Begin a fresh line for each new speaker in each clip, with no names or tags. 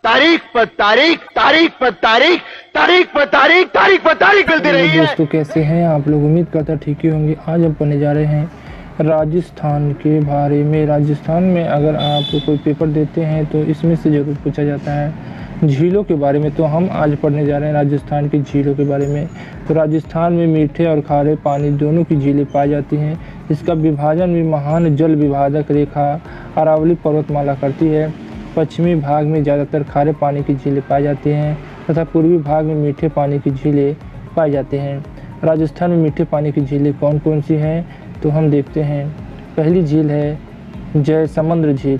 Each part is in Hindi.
तारीख पर तारीख, तारीख पर तारीख, तारीख पर तारीख, तारीख पर तारीख मिलती रही है।
दोस्तों कैसे हैं आप लोग, उम्मीद करता ठीक ही होंगे। आज हम पढ़ने जा रहे हैं राजस्थान के बारे में। राजस्थान में अगर आप कोई पेपर देते हैं तो इसमें से ज़रूर पूछा जाता है झीलों के बारे में। तो हम आज पढ़ने जा रहे हैं राजस्थान की झीलों के बारे में। तो राजस्थान में मीठे और खारे पानी दोनों की झीलें पाई जाती हैं। इसका विभाजन भी महान जल विभाजक रेखा अरावली पर्वतमाला करती है। पश्चिमी भाग में ज़्यादातर खारे पानी की झीलें पाई जाती हैं तथा पूर्वी भाग में मीठे पानी की झीलें पाई जाती हैं। राजस्थान में मीठे पानी की झीलें कौन कौन सी हैं तो हम देखते हैं। पहली झील है जयसमुद्र झील।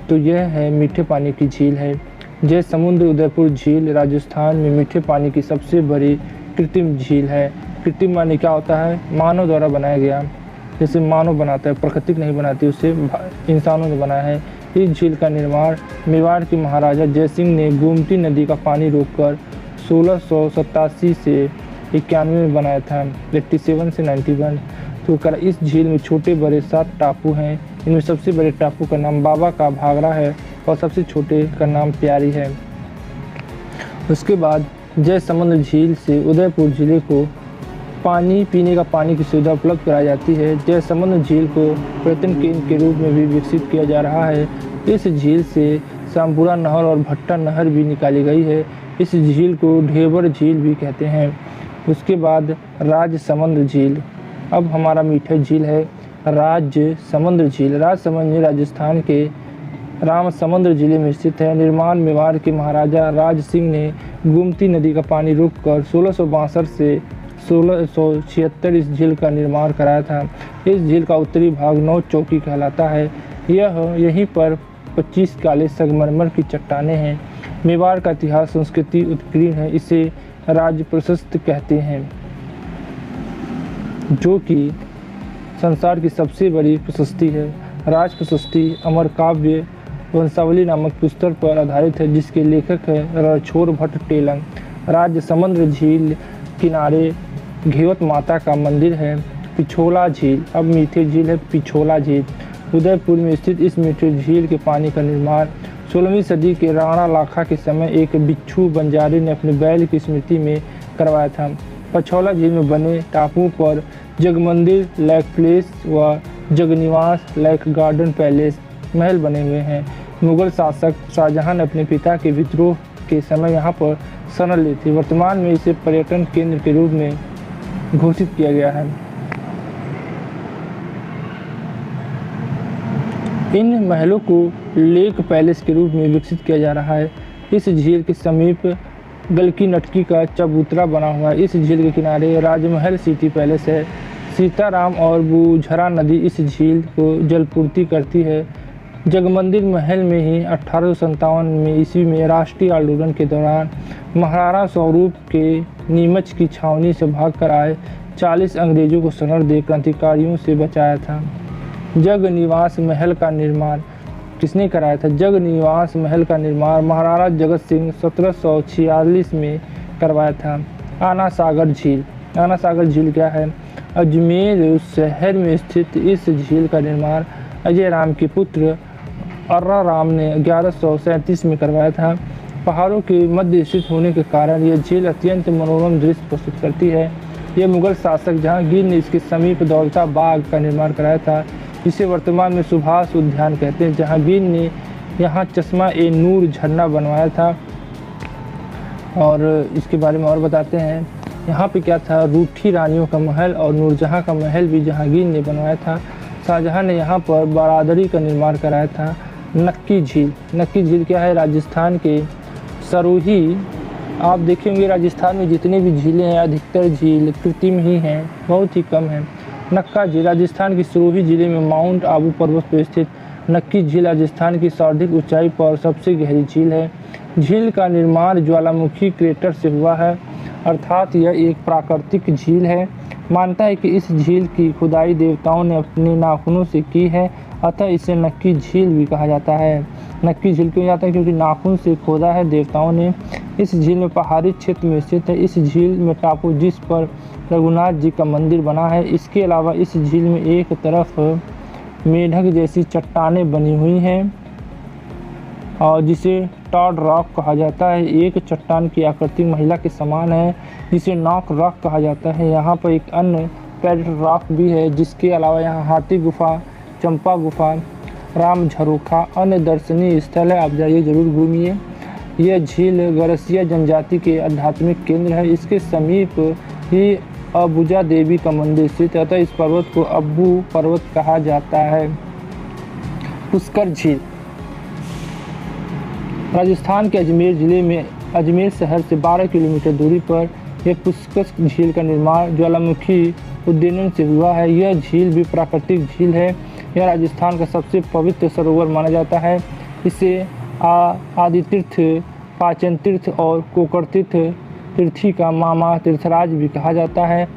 तो यह है मीठे पानी की झील है। जयसमुद्र उदयपुर झील राजस्थान में मीठे पानी की सबसे बड़ी कृत्रिम झील है। कृत्रिम माने क्या होता है, मानव द्वारा बनाया गया। जैसे मानव बनाता है, प्राकृतिक नहीं बनाती, उसे इंसानों ने बनाया है। इस झील का निर्माण मेवाड़ के महाराजा जयसिंह ने गोमती नदी का पानी रोककर 1687 से 91 में बनाया था। 87 से 91। तो इस झील में छोटे बड़े 7 टापू हैं। इनमें सबसे बड़े टापू का नाम बाबा का भागरा है और सबसे छोटे का नाम प्यारी है। उसके बाद जयसमुद्र झील से उदयपुर जिले को पीने का पानी की सुविधा उपलब्ध कराई जाती है। जयसमुद्र झील को पर्यटन केंद्र के रूप में भी विकसित किया जा रहा है। इस झील से सामपुरा नहर और भट्टा नहर भी निकाली गई है। इस झील को ढेबर झील भी कहते हैं। उसके बाद राजसमुद्र झील। अब हमारा मीठा झील है राजसमुद्र झील। राजसमुद्र झील राजस्थान के रामसमुद्र जिले में स्थित है। निर्माण मेवाड़ के महाराजा राज सिंह ने गोमती नदी का पानी रोककर 1662 से 1676 इस झील का निर्माण कराया था। इस झील का उत्तरी भाग नौ चौकी कहलाता है। यहीं पर 25 काले संगमरमर की चट्टानें हैं। मेवाड़ का इतिहास संस्कृति उत्कीर्ण है। इसे राज प्रशस्त कहते हैं, जो कि संसार की सबसे बड़ी प्रशस्ति है। राज प्रशस्ति अमर काव्य वंशावली नामक पुस्तक पर आधारित है, जिसके लेखक है रणछोड़ भट्ट टेलंग। राजसमुद्र झील किनारे घेवत माता का मंदिर है। पिछोला झील। अब मीठे झील है पिछोला झील। उदयपुर में स्थित इस मीठे झील के पानी का निर्माण 16वीं सदी के राणा लाखा के समय एक बिच्छू बंजारी ने अपने बैल की स्मृति में करवाया था। पिछोला झील में बने टापू पर जगमंदिर लेक प्लेस व जगनिवास लेक गार्डन पैलेस महल बने हुए हैं। मुगल शासक शाहजहां ने अपने पिता के विद्रोह के समय यहाँ पर शरण ली थी। वर्तमान में इसे पर्यटन केंद्र के रूप में घोषित किया गया है। इन महलों को लेक पैलेस के रूप में विकसित किया जा रहा है। इस झील के समीप गलकी नटकी का चबूतरा बना हुआ है। इस झील के किनारे राजमहल सिटी पैलेस है। सीताराम और बूझरा नदी इस झील को जलपूर्ति करती है। जगमंदिर महल में ही 1857 में ईस्वी में राष्ट्रीय आंदोलन के दौरान महाराणा स्वरूप के नीमच की छावनी से भागकर आए 40 अंग्रेजों को शरण दे क्रांतिकारियों से बचाया था। जगनिवास महल का निर्माण किसने कराया था? जगनिवास महल का निर्माण महाराणा जगत सिंह 1746 में करवाया था। आना सागर झील। आना सागर झील क्या है? अजमेर शहर में स्थित इस झील का निर्माण अजय राम के पुत्र अर्रा राम ने 1137 में करवाया था। पहाड़ों के मध्य स्थित होने के कारण यह झील अत्यंत मनोरम दृश्य प्रस्तुत करती है। यह मुगल शासक जहांगीर ने इसके समीप दौलता बाग का निर्माण कराया था। इसे वर्तमान में सुभाष उद्यान कहते हैं। जहांगीर ने यहाँ चश्मा ए नूर झरना बनवाया था। और इसके बारे में और बताते हैं। यहाँ पे क्या था, रूठी रानियों का महल और नूरजहाँ का महल भी जहांगीर ने बनवाया था। शाहजहां ने यहाँ पर बरादरी का निर्माण कराया था। नक्की झील। नक्की झील क्या है? राजस्थान के सरोही। आप देखेंगे राजस्थान में जितनी भी झीलें हैं अधिकतर झील कृत्रिम ही हैं, बहुत ही कम है। नक्का झील राजस्थान की सरोही जिले में माउंट आबू पर्वत पर स्थित नक्की झील राजस्थान की सर्वाधिक ऊंचाई पर सबसे गहरी झील है। झील का निर्माण ज्वालामुखी क्रेटर से हुआ है, अर्थात यह एक प्राकृतिक झील है। मानता है कि इस झील की खुदाई देवताओं ने अपने नाखूनों से की है, अतः इसे नक्की झील भी कहा जाता है। नक्की झील क्यों जाता है? क्योंकि नाखून से खोदा है देवताओं ने। इस झील में पहाड़ी क्षेत्र में स्थित है। इस झील में टापू जिस पर रघुनाथ जी का मंदिर बना है। इसके अलावा इस झील में एक तरफ मेढक जैसी चट्टानें बनी हुई हैं और जिसे टॉड रॉक कहा जाता है। एक चट्टान की आकृति महिला के समान है जिसे नॉक रॉक कहा जाता है। यहाँ पर एक अन्य पैरेट रॉक भी है। जिसके अलावा यहाँ हाथी गुफा, चंपा गुफा, राम झरोखा अन्य दर्शनीय स्थल है। आप जाइए जरूर घूमिए। यह झील गरसिया जनजाति के आध्यात्मिक केंद्र है। इसके समीप ही अबुजा देवी का मंदिर स्थित है, अतः इस पर्वत को अब्बू पर्वत कहा जाता है। पुष्कर झील राजस्थान के अजमेर जिले में अजमेर शहर से 12 किलोमीटर दूरी पर यह पुष्कर झील का निर्माण ज्वालामुखी उद्दीपन से हुआ है। यह झील भी प्राकृतिक झील है। यह राजस्थान का सबसे पवित्र सरोवर माना जाता है। इसे आदि तीर्थ, पाचन तीर्थ और कोकर तीर्थ तीर्थी का मामा तीर्थराज भी कहा जाता है।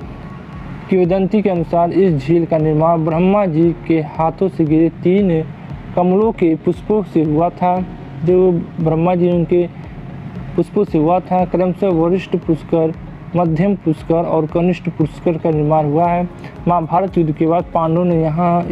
किंवदंती के अनुसार इस झील का निर्माण ब्रह्मा जी के हाथों से गिरे 3 कमलों के पुष्पों से हुआ था। जो ब्रह्मा जी उनके पुष्पों से हुआ था। क्रमशः वरिष्ठ पुष्कर, मध्यम पुष्कर और कनिष्ठ पुष्कर का निर्माण हुआ है। महाभारत युद्ध के बाद पांडवों ने यहाँ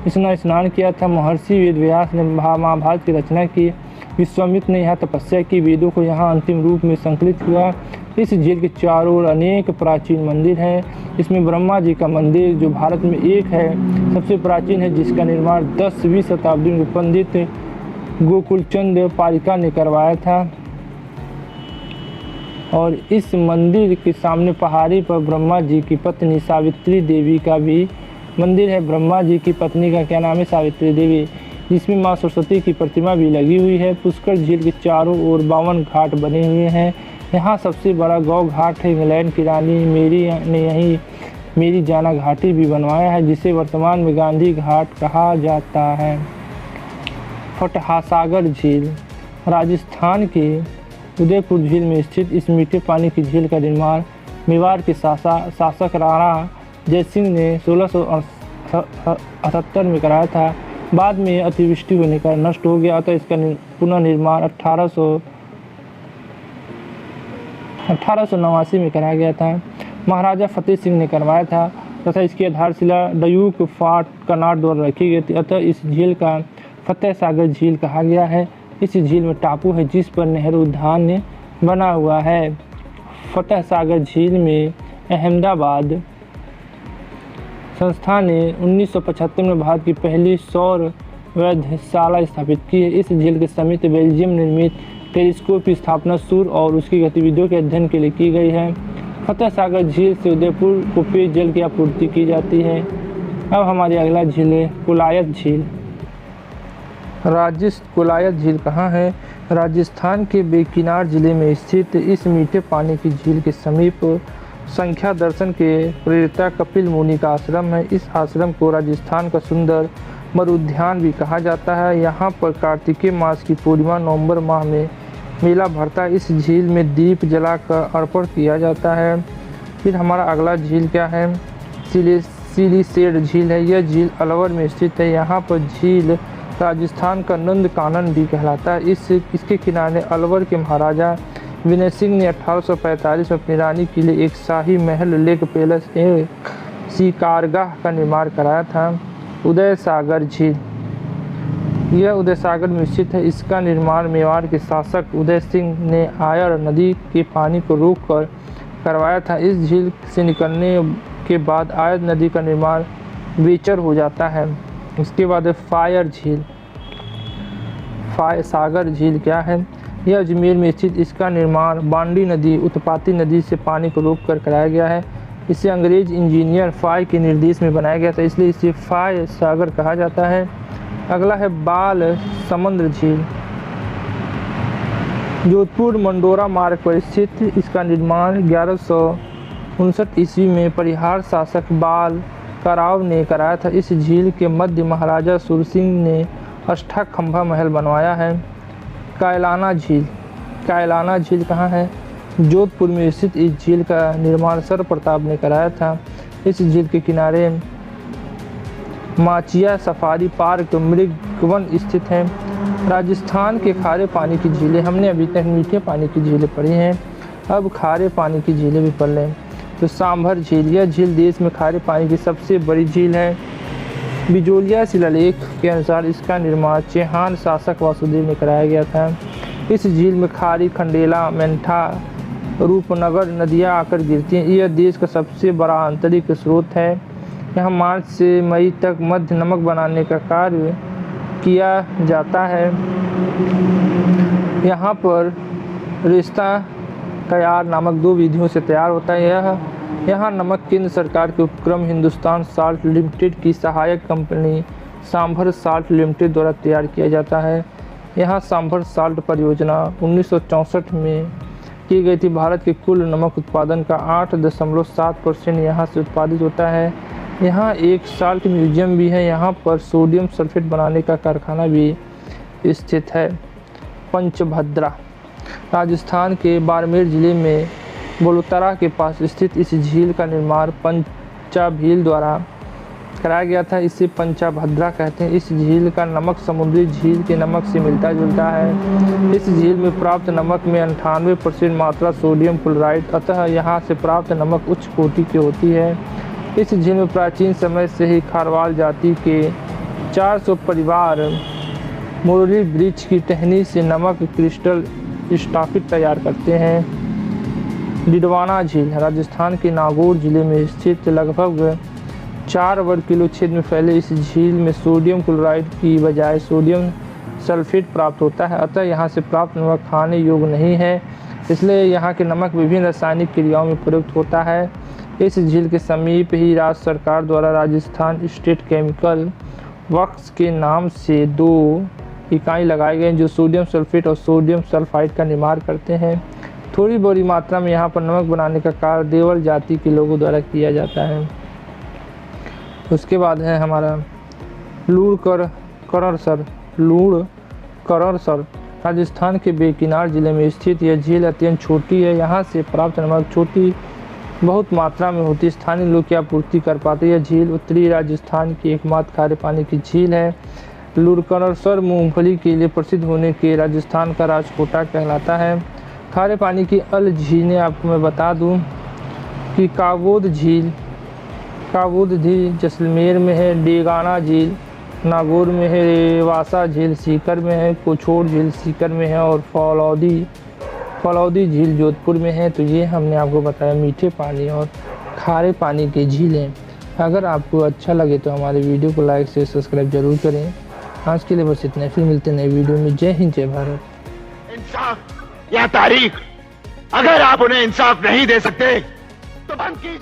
स्नान किया था। महर्षि वेदव्यास ने महाभारत की रचना की। विश्वामित्र ने यहाँ तपस्या की। वेदों को यहाँ अंतिम रूप में संकलित हुआ। इस झील के चारों ओर अनेक प्राचीन मंदिर हैं। इसमें ब्रह्मा जी का मंदिर जो भारत में एक है, सबसे प्राचीन है, जिसका निर्माण 10वीं शताब्दी में पंडित गोकुलचंद पारिका ने करवाया था। और इस मंदिर के सामने पहाड़ी पर ब्रह्मा जी की पत्नी सावित्री देवी का भी मंदिर है। ब्रह्मा जी की पत्नी का क्या नाम है? सावित्री देवी, जिसमें माँ सरस्वती की प्रतिमा भी लगी हुई है। पुष्कर झील के चारों ओर 52 घाट बने हुए हैं। यहाँ सबसे बड़ा गौ घाट है। इंग्लैंड की रानी मेरी ने यहीं मेरी जाना घाटी भी बनवाया है, जिसे वर्तमान में गांधी घाट कहा जाता है। फतहासागर झील राजस्थान के उदयपुर झील में स्थित इस मीठे पानी की झील का निर्माण मेवाड़ के शासक राणा जयसिंह ने 1678 में कराया था। बाद में अतिवृष्टि होने का नष्ट हो गया, अतः इसका पुनर्निर्माण 1889 में कराया गया था। महाराजा फतेह सिंह ने करवाया था तथा इसकी आधारशिला ड्यूक ऑफ कनॉट द्वारा रखी गई थी, अतः इस झील का फतेह सागर झील कहा गया है। इस झील में टापू है जिस पर नेहरू उद्यान बना हुआ है। फतेह सागर झील में अहमदाबाद संस्था ने 1975 में भारत की पहली सौर वेधशाला स्थापित की है। इस झील के समीप बेल्जियम निर्मित टेलीस्कोप की स्थापना सूर्य और उसकी गतिविधियों के अध्ययन के लिए की गई है। फतेह सागर झील से उदयपुर को पेयजल की आपूर्ति की जाती है। अब हमारी अगला झील है कोलायत झील। कोलायत झील कहाँ है? राजस्थान के बेकिनार जिले में स्थित इस मीठे पानी की झील के समीप संख्या दर्शन के प्रेरिता कपिल मुनि का आश्रम है। इस आश्रम को राजस्थान का सुंदर मरुद्यान भी कहा जाता है। यहाँ पर कार्तिकेय मास की पूर्णिमा नवंबर माह में मेला भरता है। इस झील में दीप जलाकर अर्पण किया जाता है। फिर हमारा अगला झील क्या है? सिलीसेड झील है। यह झील अलवर में स्थित है। यहाँ पर झील राजस्थान का नंद कानन भी कहलाता है। इसके किनारे अलवर के महाराजा विनय सिंह ने 1845 में अपनी रानी के लिए एक शाही महल, लेक पैलेस, एक शिकारगाह का निर्माण कराया था। उदय सागर झील यह उदय सागर में स्थित है। इसका निर्माण मेवाड़ के शासक उदय सिंह ने आयर नदी के पानी को रोककर करवाया था। इस झील से निकलने के बाद आयर नदी का निर्माण बेचर हो जाता है। उसके बाद फायर झील। सागर झील क्या है? यह अजमेर में स्थित इसका निर्माण बांडी नदी, उत्पाती नदी से पानी को रोककर कराया गया है। इसे अंग्रेज इंजीनियर फाय के निर्देश में बनाया गया था, इसलिए इसे फाय सागर कहा जाता है। अगला है बाल समुद्र झील। जोधपुर मंडोरा मार्ग पर स्थित इसका निर्माण 1159 ईस्वी में परिहार शासक बाल कराव ने कराया था। इस झील के मध्य महाराजा सुरसिंह ने अष्टखंभा महल बनवाया है। कायलाना झील। कायलाना झील कहाँ है? जोधपुर में स्थित इस झील का निर्माण सर प्रताप ने कराया था। इस झील के किनारे माचिया सफारी पार्क मृगवन स्थित है। राजस्थान के खारे पानी की झीलें, हमने अभी तक मीठे पानी की झीलें पढ़ी हैं, अब खारे पानी की झीलें भी पढ़ लें। तो सांभर झील, यह झील देश में खारे पानी की सबसे बड़ी झील है। बिजोलिया शिलालेख के अनुसार इसका निर्माण चेहान शासक वासुदेव ने कराया गया था। इस झील में खारी, खंडेला, मेंढा, रूपनगर नदियां आकर गिरती हैं। यह देश का सबसे बड़ा आंतरिक स्रोत है। यहाँ मार्च से मई तक मध्य नमक बनाने का कार्य किया जाता है। यहाँ पर रेस्ता कयार नामक 2 विधियों से तैयार होता है। यहाँ नमक केंद्र सरकार के उपक्रम हिंदुस्तान साल्ट लिमिटेड की सहायक कंपनी सांभर साल्ट लिमिटेड द्वारा तैयार किया जाता है। यहाँ सांभर साल्ट परियोजना 1964 में की गई थी। भारत के कुल नमक उत्पादन का 8.7% यहाँ से उत्पादित होता है। यहाँ एक साल्ट म्यूजियम भी है। यहाँ पर सोडियम सल्फेट बनाने का कारखाना भी स्थित है। पंचभद्रा राजस्थान के बाड़मेर जिले में बलोतरा के पास स्थित इस झील का निर्माण पंचाभील द्वारा कराया गया था। इसे पंचाभद्रा कहते हैं। इस झील का नमक समुद्री झील के नमक से मिलता जुलता है। इस झील में प्राप्त नमक में 98% मात्रा सोडियम क्लोराइड, अतः यहाँ से प्राप्त नमक उच्च कोटि की होती है। इस झील में प्राचीन समय से ही खारवाल जाति के 400 परिवार मुरली वृक्ष की टहनी से नमक क्रिस्टल स्टाफिट तैयार करते हैं। डिडवाना झील राजस्थान के नागौर जिले में स्थित लगभग 4 वर्ग किलो क्षेत्र में फैले इस झील में सोडियम क्लोराइड की बजाय सोडियम सल्फेट प्राप्त होता है। अतः यहाँ से प्राप्त नमक खाने योग्य नहीं है, इसलिए यहाँ के नमक विभिन्न रासायनिक क्रियाओं में प्रयुक्त होता है। इस झील के समीप ही राज्य सरकार द्वारा राजस्थान स्टेट केमिकल वर्क्स के नाम से 2 इकाई लगाए गए जो सोडियम सल्फेट और सोडियम सल्फाइड का निर्माण करते हैं। थोड़ी बड़ी मात्रा में यहाँ पर नमक बनाने का कार्य देवल जाति के लोगों द्वारा किया जाता है। उसके बाद है हमारा लूणकरणसर राजस्थान के बेकिनार जिले में स्थित यह झील अत्यंत छोटी है। यहाँ से प्राप्त नमक बहुत मात्रा में होती है। स्थानीय लोग की आपूर्ति कर पाते। यह झील उत्तरी राजस्थान की एकमात्र खारे पानी की झील है। लूणकरणसर मूंगफली के लिए प्रसिद्ध होने के राजस्थान का राजकोटा कहलाता है। खारे पानी की झीलें आपको मैं बता दूं कि काबोद झील जैसलमेर में है, डेगाना झील नागौर में है, रेवासा झील सीकर में है, कोछोड़ झील सीकर में है और फलौदी झील जोधपुर में है। तो ये हमने आपको बताया मीठे पानी और खारे पानी की झीलें। अगर आपको अच्छा लगे तो हमारे वीडियो को लाइक से सब्सक्राइब जरूर करें। आज के लिए बस इतना, फिर मिलते हैं नए वीडियो में। जय हिंद, जय भारत।
इंसाफ या तारीख, अगर आप उन्हें इंसाफ नहीं दे सकते तो बंद कीजिए।